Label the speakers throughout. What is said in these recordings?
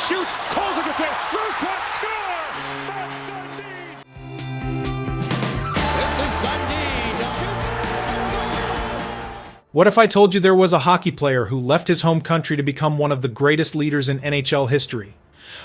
Speaker 1: shoots, calls it the save, loose puck, score! That's Sundin!
Speaker 2: This is Sundin to shoot and score!
Speaker 3: What if I told you there was a hockey player who left his home country to become one of the greatest leaders in NHL history?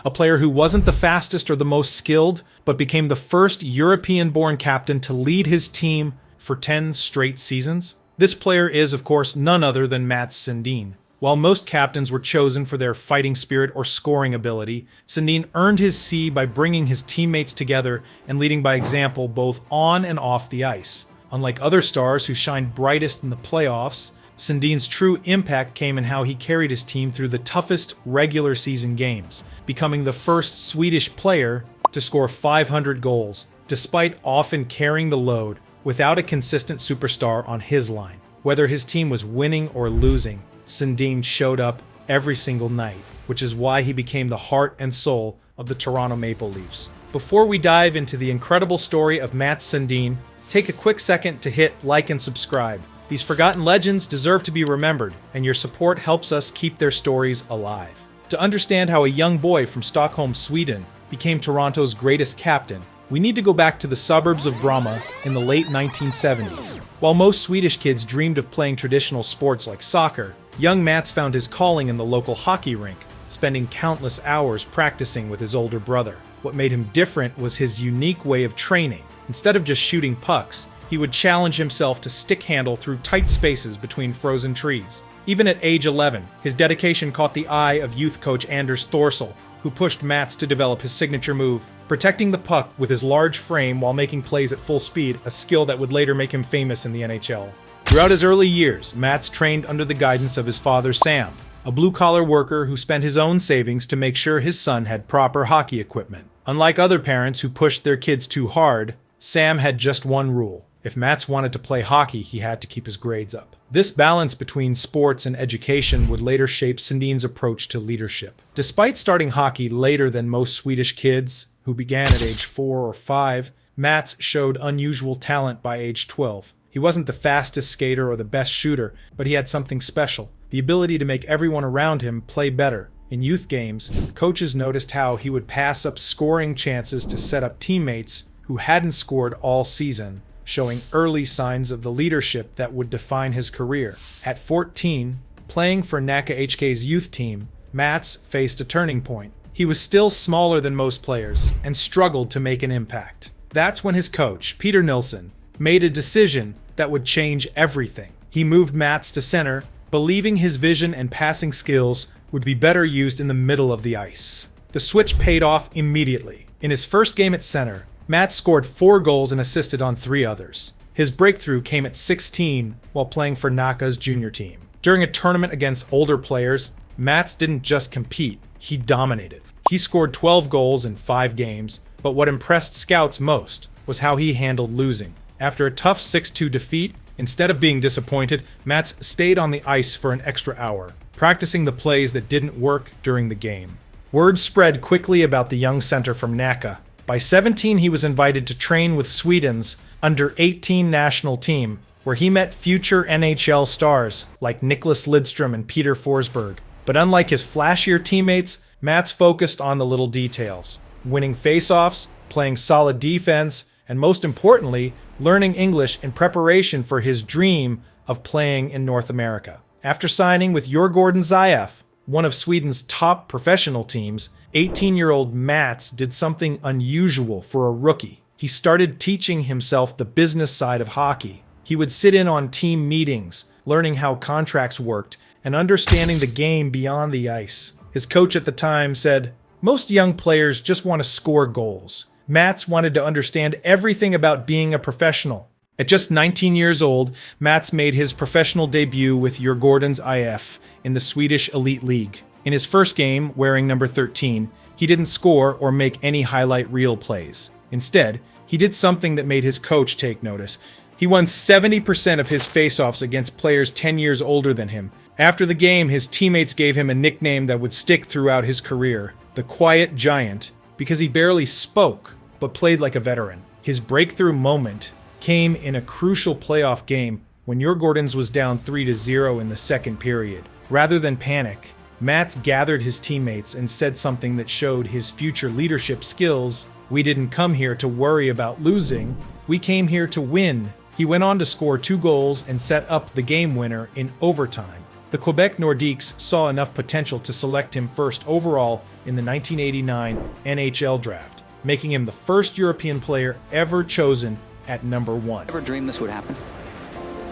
Speaker 3: A player who wasn't the fastest or the most skilled, but became the first European-born captain to lead his team for 10 straight seasons? This player is, of course, none other than Mats Sundin. While most captains were chosen for their fighting spirit or scoring ability, Sundin earned his C by bringing his teammates together and leading by example both on and off the ice. Unlike other stars who shined brightest in the playoffs, Sundin's true impact came in how he carried his team through the toughest regular season games, becoming the first Swedish player to score 500 goals, despite often carrying the load without a consistent superstar on his line. Whether his team was winning or losing, Sundin showed up every single night, which is why he became the heart and soul of the Toronto Maple Leafs. Before we dive into the incredible story of Mats Sundin, take a quick second to hit like and subscribe. These forgotten legends deserve to be remembered, and your support helps us keep their stories alive. To understand how a young boy from Stockholm, Sweden, became Toronto's greatest captain, we need to go back to the suburbs of Bromma in the late 1970s. While most Swedish kids dreamed of playing traditional sports like soccer, young Mats found his calling in the local hockey rink, spending countless hours practicing with his older brother. What made him different was his unique way of training. Instead of just shooting pucks, he would challenge himself to stick handle through tight spaces between frozen trees. Even at age 11, his dedication caught the eye of youth coach Anders Thorsel, who pushed Mats to develop his signature move, protecting the puck with his large frame while making plays at full speed, a skill that would later make him famous in the NHL. Throughout his early years, Mats trained under the guidance of his father Sam, a blue-collar worker who spent his own savings to make sure his son had proper hockey equipment. Unlike other parents who pushed their kids too hard, Sam had just one rule. If Mats wanted to play hockey, he had to keep his grades up. This balance between sports and education would later shape Sundin's approach to leadership. Despite starting hockey later than most Swedish kids, who began at age 4 or 5, Mats showed unusual talent by age 12. He wasn't the fastest skater or the best shooter, but he had something special: the ability to make everyone around him play better. In youth games, coaches noticed how he would pass up scoring chances to set up teammates who hadn't scored all season, showing early signs of the leadership that would define his career. At 14, playing for Nacka HK's youth team, Mats faced a turning point. He was still smaller than most players and struggled to make an impact. That's when his coach, Peter Nilsson, made a decision that would change everything. He moved Mats to center, believing his vision and passing skills would be better used in the middle of the ice. The switch paid off immediately. In his first game at center, Mats scored 4 goals and assisted on 3 others. His breakthrough came at 16 while playing for Nacka's junior team. During a tournament against older players, Mats didn't just compete, he dominated. He scored 12 goals in 5 games, but what impressed scouts most was how he handled losing. After a tough 6-2 defeat, instead of being disappointed, Mats stayed on the ice for an extra hour, practicing the plays that didn't work during the game. Word spread quickly about the young center from Nacka. By 17, he was invited to train with Sweden's under-18 national team, where he met future NHL stars like Nicklas Lidström and Peter Forsberg. But unlike his flashier teammates, Mats focused on the little details: winning faceoffs, playing solid defense, and most importantly, learning English in preparation for his dream of playing in North America. After signing with Djurgårdens IF, one of Sweden's top professional teams, 18-year-old Mats did something unusual for a rookie. He started teaching himself the business side of hockey. He would sit in on team meetings, learning how contracts worked and understanding the game beyond the ice. His coach at the time said, "Most young players just want to score goals." Mats wanted to understand everything about being a professional. At just 19 years old, Mats made his professional debut with Djurgårdens IF in the Swedish Elite League. In his first game, wearing number 13, he didn't score or make any highlight reel plays. Instead, he did something that made his coach take notice. He won 70% of his faceoffs against players 10 years older than him. After the game, his teammates gave him a nickname that would stick throughout his career, the Quiet Giant, because he barely spoke, but played like a veteran. His breakthrough moment came in a crucial playoff game when Djurgårdens was down 3-0 in the second period. Rather than panic, Mats gathered his teammates and said something that showed his future leadership skills. "We didn't come here to worry about losing. We came here to win." He went on to score 2 goals and set up the game winner in overtime. The Quebec Nordiques saw enough potential to select him first overall in the 1989 NHL draft, making him the first European player ever chosen at number 1.
Speaker 4: Ever dreamed this would happen?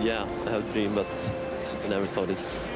Speaker 5: Yeah, I have a dream, but I never thought it's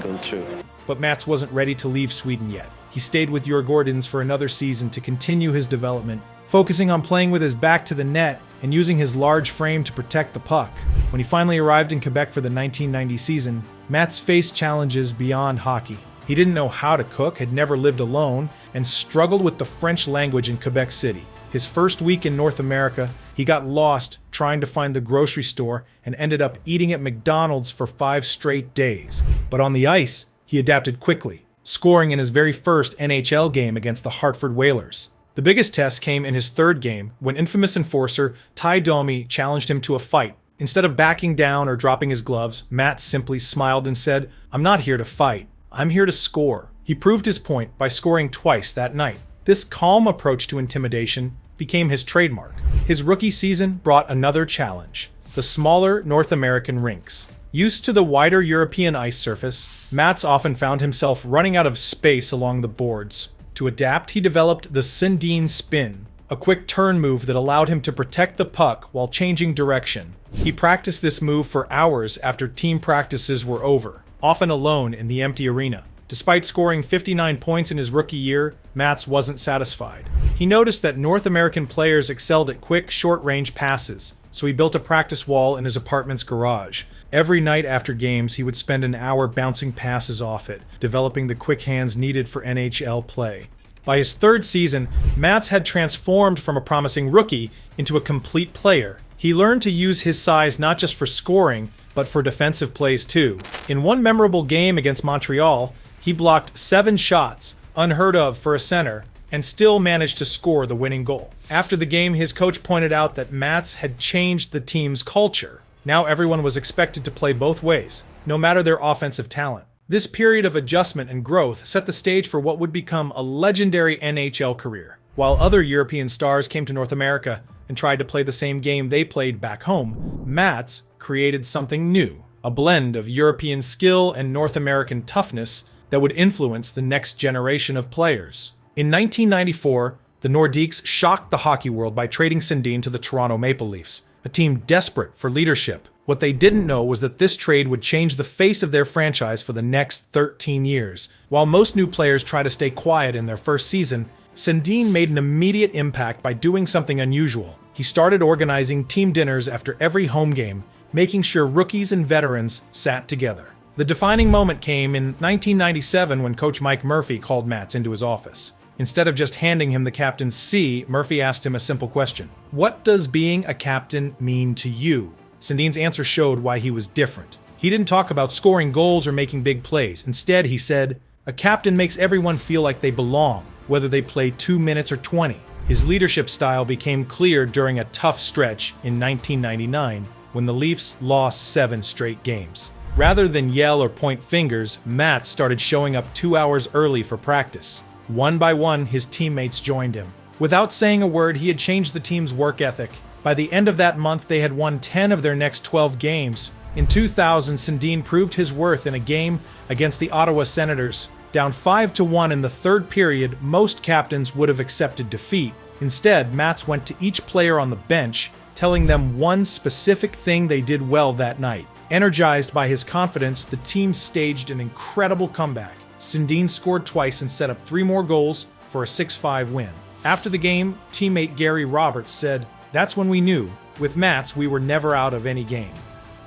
Speaker 5: going true.
Speaker 3: But Mats wasn't ready to leave Sweden yet. He stayed with Djurgårdens for another season to continue his development, focusing on playing with his back to the net and using his large frame to protect the puck. When he finally arrived in Quebec for the 1990 season, Mats faced challenges beyond hockey. He didn't know how to cook, had never lived alone, and struggled with the French language in Quebec City. His first week in North America, he got lost trying to find the grocery store and ended up eating at McDonald's for 5 straight days. But on the ice, he adapted quickly, scoring in his very first NHL game against the Hartford Whalers. The biggest test came in his 3rd game when infamous enforcer Ty Domi challenged him to a fight. Instead of backing down or dropping his gloves, Mats simply smiled and said, "I'm not here to fight. I'm here to score." He proved his point by scoring twice that night. This calm approach to intimidation became his trademark. His rookie season brought another challenge: the smaller North American rinks. Used to the wider European ice surface, Mats often found himself running out of space along the boards. To adapt, he developed the Sundin spin, a quick turn move that allowed him to protect the puck while changing direction. He practiced this move for hours after team practices were over, often alone in the empty arena. Despite scoring 59 points in his rookie year, Mats wasn't satisfied. He noticed that North American players excelled at quick, short-range passes, so he built a practice wall in his apartment's garage. Every night after games, he would spend an hour bouncing passes off it, developing the quick hands needed for NHL play. By his 3rd season, Mats had transformed from a promising rookie into a complete player. He learned to use his size not just for scoring, but for defensive plays too. In one memorable game against Montreal, he blocked 7 shots, unheard of for a center, and still managed to score the winning goal. After the game, his coach pointed out that Mats had changed the team's culture. Now everyone was expected to play both ways, no matter their offensive talent. This period of adjustment and growth set the stage for what would become a legendary NHL career. While other European stars came to North America and tried to play the same game they played back home, Mats created something new, a blend of European skill and North American toughness that would influence the next generation of players. In 1994, the Nordiques shocked the hockey world by trading Sundin to the Toronto Maple Leafs, a team desperate for leadership. What they didn't know was that this trade would change the face of their franchise for the next 13 years. While most new players try to stay quiet in their first season, Sundin made an immediate impact by doing something unusual. He started organizing team dinners after every home game, making sure rookies and veterans sat together. The defining moment came in 1997 when Coach Mike Murphy called Mats into his office. Instead of just handing him the captain's C, Murphy asked him a simple question: "What does being a captain mean to you?" Sundin's answer showed why he was different. He didn't talk about scoring goals or making big plays. Instead, he said, "A captain makes everyone feel like they belong, whether they play 2 minutes or 20. His leadership style became clear during a tough stretch in 1999 when the Leafs lost 7 straight games. Rather than yell or point fingers, Mats started showing up 2 hours early for practice. One by one, his teammates joined him. Without saying a word, he had changed the team's work ethic. By the end of that month, they had won 10 of their next 12 games. In 2000, Sundin proved his worth in a game against the Ottawa Senators. Down 5-1 in the 3rd period, most captains would have accepted defeat. Instead, Mats went to each player on the bench, telling them one specific thing they did well that night. Energized by his confidence, the team staged an incredible comeback. Sundin scored twice and set up 3 more goals for a 6-5 win. After the game, teammate Gary Roberts said, "That's when we knew. With Mats, we were never out of any game."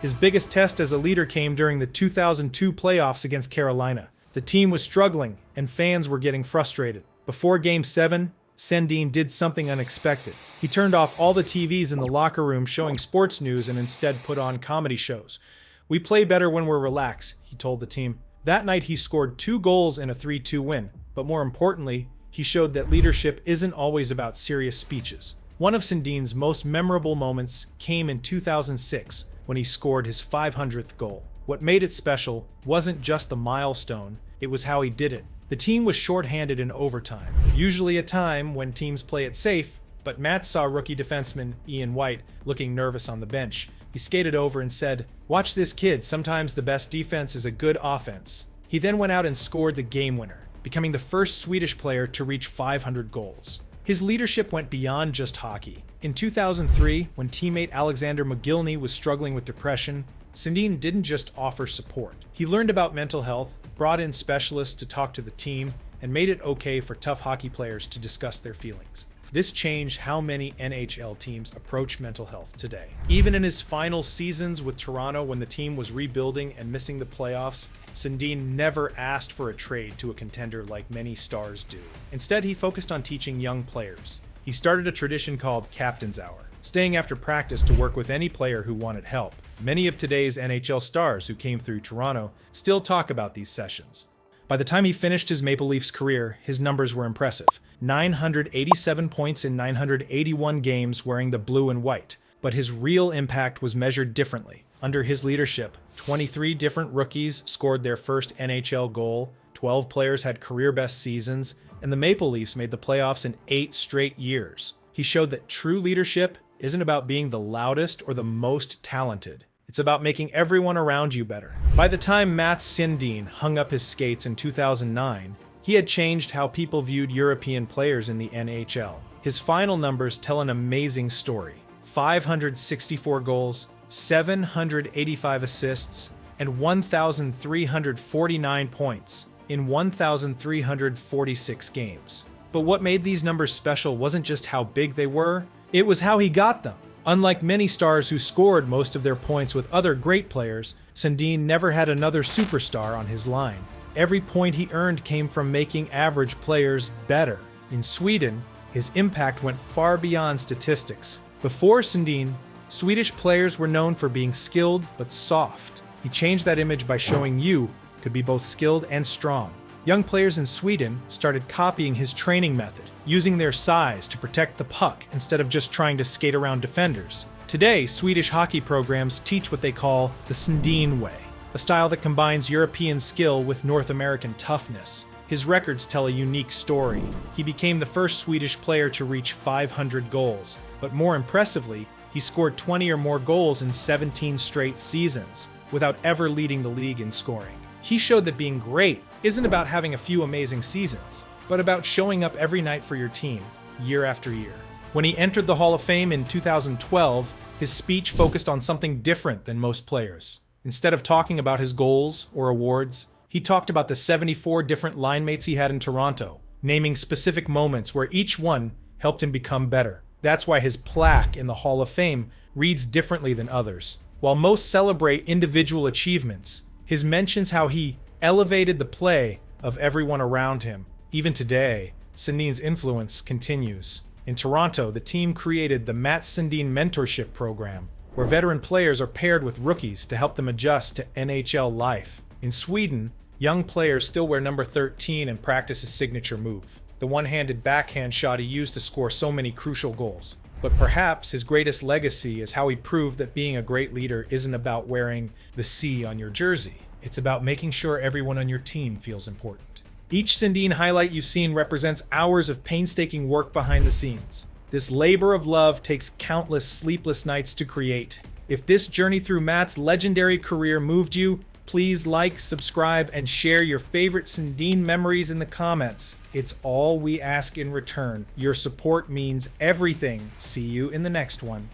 Speaker 3: His biggest test as a leader came during the 2002 playoffs against Carolina. The team was struggling, and fans were getting frustrated. Before Game 7, Sundin did something unexpected. He turned off all the TVs in the locker room showing sports news and instead put on comedy shows. "We play better when we're relaxed," he told the team. That night he scored 2 goals in a 3-2 win, but more importantly, he showed that leadership isn't always about serious speeches. One of Sundin's most memorable moments came in 2006 when he scored his 500th goal. What made it special wasn't just the milestone, it was how he did it. The team was shorthanded in overtime, usually a time when teams play it safe, but Matt saw rookie defenseman Ian White looking nervous on the bench. He skated over and said, "Watch this kid, sometimes the best defense is a good offense." He then went out and scored the game winner, becoming the first Swedish player to reach 500 goals. His leadership went beyond just hockey. In 2003, when teammate Alexander Mogilny was struggling with depression, Sundin didn't just offer support. He learned about mental health, brought in specialists to talk to the team, and made it okay for tough hockey players to discuss their feelings. This changed how many NHL teams approach mental health today. Even in his final seasons with Toronto, when the team was rebuilding and missing the playoffs, Sundin never asked for a trade to a contender like many stars do. Instead, he focused on teaching young players. He started a tradition called Captain's Hour, staying after practice to work with any player who wanted help. Many of today's NHL stars who came through Toronto still talk about these sessions. By the time he finished his Maple Leafs career, his numbers were impressive. 987 points in 981 games wearing the blue and white. But his real impact was measured differently. Under his leadership, 23 different rookies scored their first NHL goal, 12 players had career-best seasons, and the Maple Leafs made the playoffs in 8 straight years. He showed that true leadership isn't about being the loudest or the most talented. It's about making everyone around you better. By the time Mats Sundin hung up his skates in 2009, he had changed how people viewed European players in the NHL. His final numbers tell an amazing story. 564 goals, 785 assists, and 1,349 points in 1,346 games. But what made these numbers special wasn't just how big they were, it was how he got them. Unlike many stars who scored most of their points with other great players, Sundin never had another superstar on his line. Every point he earned came from making average players better. In Sweden, his impact went far beyond statistics. Before Sundin, Swedish players were known for being skilled but soft. He changed that image by showing you could be both skilled and strong. Young players in Sweden started copying his training method, using their size to protect the puck instead of just trying to skate around defenders. Today, Swedish hockey programs teach what they call the Sundin way, a style that combines European skill with North American toughness. His records tell a unique story. He became the first Swedish player to reach 500 goals, but more impressively, he scored 20 or more goals in 17 straight seasons, without ever leading the league in scoring. He showed that being great isn't about having a few amazing seasons, but about showing up every night for your team, year after year. When he entered the Hall of Fame in 2012, his speech focused on something different than most players. Instead of talking about his goals or awards, he talked about the 74 different line mates he had in Toronto, naming specific moments where each one helped him become better. That's why his plaque in the Hall of Fame reads differently than others. While most celebrate individual achievements, his mentions how he elevated the play of everyone around him. Even today, Sundin's influence continues. In Toronto, the team created the Mats Sundin Mentorship Program, where veteran players are paired with rookies to help them adjust to NHL life. In Sweden, young players still wear number 13 and practice his signature move, the one-handed backhand shot he used to score so many crucial goals. But perhaps his greatest legacy is how he proved that being a great leader isn't about wearing the C on your jersey. It's about making sure everyone on your team feels important. Each Sundin highlight you've seen represents hours of painstaking work behind the scenes. This labor of love takes countless sleepless nights to create. If this journey through Matt's legendary career moved you, please like, subscribe, and share your favorite Sundin memories in the comments. It's all we ask in return. Your support means everything. See you in the next one.